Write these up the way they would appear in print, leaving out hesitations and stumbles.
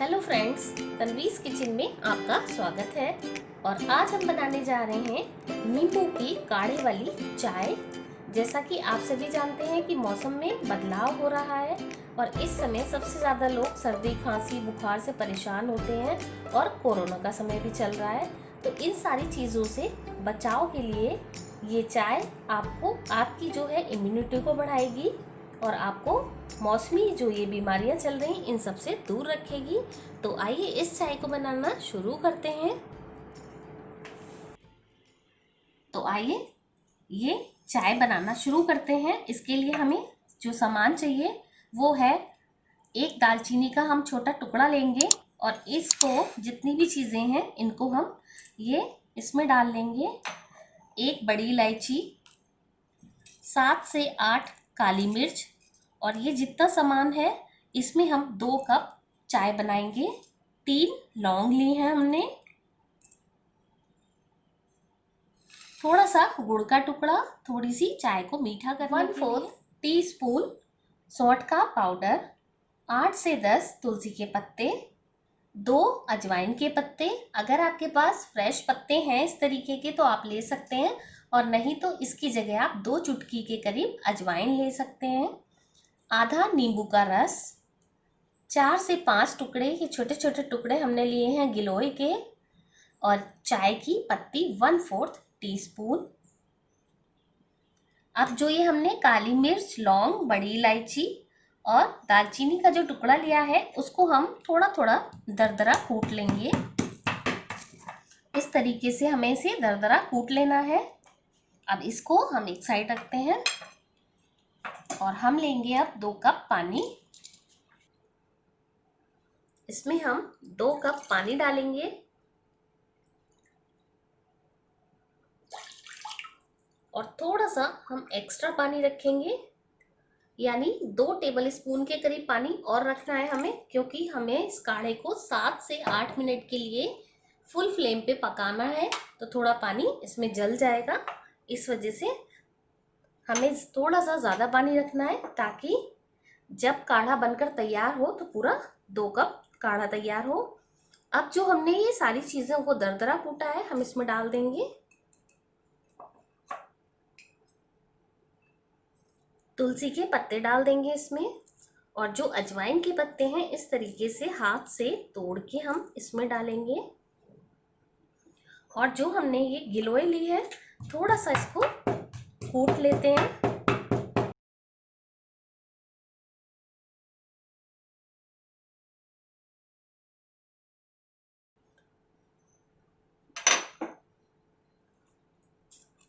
Hello friends, तन्वीज़ kitchen में आपका स्वागत है। और आज हम बनाने जा रहे हैं नींबू की काढ़े वाली चाय। जैसा कि आप सभी जानते हैं कि मौसम में बदलाव हो रहा है और इस समय सबसे ज़्यादा लोग सर्दी खांसी बुखार से परेशान होते हैं और कोरोना का समय भी चल रहा है। तो इन सारी चीज़ों से बचाव के लिए ये चाय आपको आपकी जो है इम्यूनिटी को बढ़ाएगी और आपको मौसमी जो ये बीमारियां चल रही इन सब से दूर रखेगी। तो आइए इस चाय को बनाना शुरू करते हैं। तो आइए ये चाय बनाना शुरू करते हैं। इसके लिए हमें जो सामान चाहिए वो है एक दालचीनी का हम छोटा टुकड़ा लेंगे और इसको जितनी भी चीज़ें हैं इनको हम ये इसमें डाल लेंगे। एक बड़ी इलायची, 7 से 8 काली मिर्च, और ये जितना सामान है इसमें हम 2 कप चाय बनाएंगे। 3 लौंग ली हैं हमने, थोड़ा सा गुड़ का टुकड़ा थोड़ी सी चाय को मीठा करने के लिए, 1/4 टीस्पून सौंठ का पाउडर, 8 से 10 तुलसी के पत्ते, 2 अजवाइन के पत्ते। अगर आपके पास फ्रेश पत्ते हैं इस तरीके के तो आप ले सकते हैं, और नहीं तो इसकी जगह आप 2 चुटकी के करीब अजवाइन ले सकते हैं। आधा नींबू का रस, 4 से 5 टुकड़े के छोटे छोटे टुकड़े हमने लिए हैं गिलोय के, और चाय की पत्ती 1/4 टीस्पून। अब जो ये हमने काली मिर्च, लौंग, बड़ी इलायची और दालचीनी का जो टुकड़ा लिया है उसको हम थोड़ा थोड़ा दरदरा कूट लेंगे। इस तरीके से हमें इसे दरदरा कूट लेना है। अब इसको हम एक साइड रखते हैं और हम लेंगे अब 2 कप पानी। इसमें हम 2 कप पानी डालेंगे और थोड़ा सा हम एक्स्ट्रा पानी रखेंगे, यानी 2 टेबल स्पून के करीब पानी और रखना है हमें, क्योंकि हमें इस काढ़े को 7 से 8 मिनट के लिए फुल फ्लेम पे पकाना है। तो थोड़ा पानी इसमें जल जाएगा, इस वजह से हमें थोड़ा सा ज़्यादा पानी रखना है, ताकि जब काढ़ा बनकर तैयार हो तो पूरा 2 कप काढ़ा तैयार हो। अब जो हमने ये सारी चीज़ों को दरदरा कूटा है हम इसमें डाल देंगे। तुलसी के पत्ते डाल देंगे इसमें, और जो अजवाइन के पत्ते हैं इस तरीके से हाथ से तोड़ के हम इसमें डालेंगे। और जो हमने ये गिलोय ली है थोड़ा सा इसको कूट लेते हैं।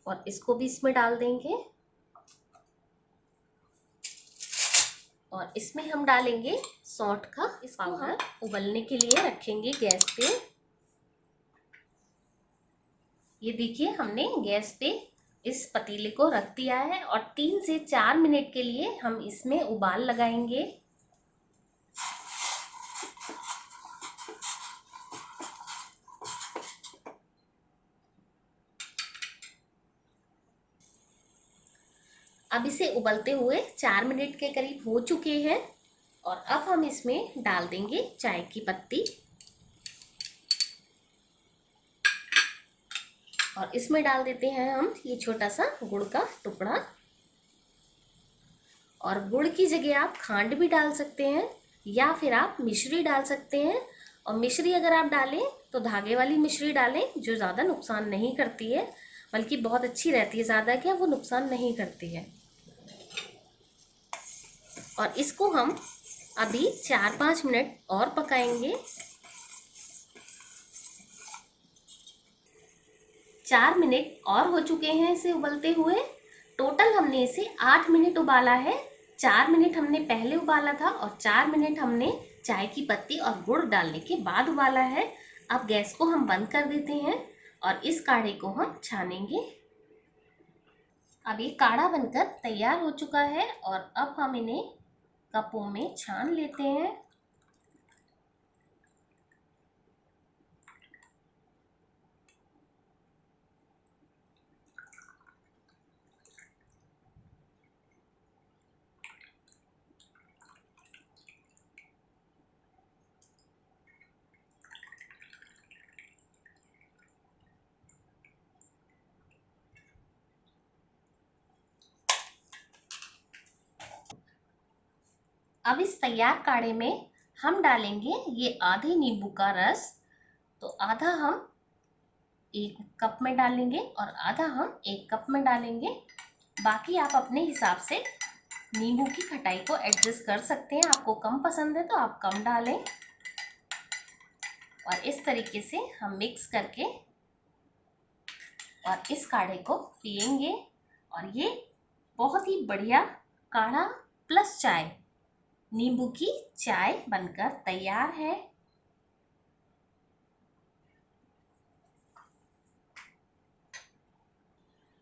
और इसको भी इसमें डाल देंगे, और इसमें हम डालेंगे सौंठ का इस पाउडर। उबलने के लिए रखेंगे गैस पे। ये देखिए हमने गैस पे इस पतीले को रख दिया है और 3 से 4 मिनट के लिए हम इसमें उबाल लगाएंगे। अब इसे उबलते हुए 4 मिनट के करीब हो चुके हैं, और अब हम इसमें डाल देंगे चाय की पत्ती, और इसमें डाल देते हैं हम ये छोटा सा गुड़ का टुकड़ा। और गुड़ की जगह आप खांड भी डाल सकते हैं या फिर आप मिश्री डाल सकते हैं। और मिश्री अगर आप डालें तो धागे वाली मिश्री डालें, जो ज़्यादा नुकसान नहीं करती है, बल्कि बहुत अच्छी रहती है। ज़्यादा क्या वो नुकसान नहीं करती है। और इसको हम अभी 4-5 मिनट और पकाएंगे। 4 मिनट और हो चुके हैं इसे उबलते हुए। टोटल हमने इसे 8 मिनट उबाला है। 4 मिनट हमने पहले उबाला था और 4 मिनट हमने चाय की पत्ती और गुड़ डालने के बाद उबाला है। अब गैस को हम बंद कर देते हैं और इस काढ़े को हम छानेंगे। अब ये काढ़ा बनकर तैयार हो चुका है और अब हम इन्हें कपों में छान लेते हैं। अब इस तैयार काढ़े में हम डालेंगे ये आधे नींबू का रस। तो आधा हम 1 कप में डालेंगे और आधा हम 1 कप में डालेंगे। बाकी आप अपने हिसाब से नींबू की खटाई को एडजस्ट कर सकते हैं। आपको कम पसंद है तो आप कम डालें। और इस तरीके से हम मिक्स करके और इस काढ़े को पिएंगे। और ये बहुत ही बढ़िया काढ़ा प्लस चाय, नींबू की चाय बनकर तैयार है।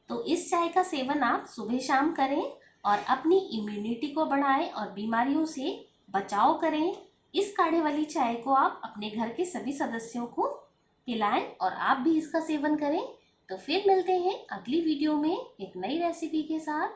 तो इस चाय का सेवन आप सुबह शाम करें और अपनी इम्यूनिटी को बढ़ाएं और बीमारियों से बचाव करें। इस काढ़े वाली चाय को आप अपने घर के सभी सदस्यों को पिलाएं और आप भी इसका सेवन करें। तो फिर मिलते हैं अगली वीडियो में एक नई रेसिपी के साथ।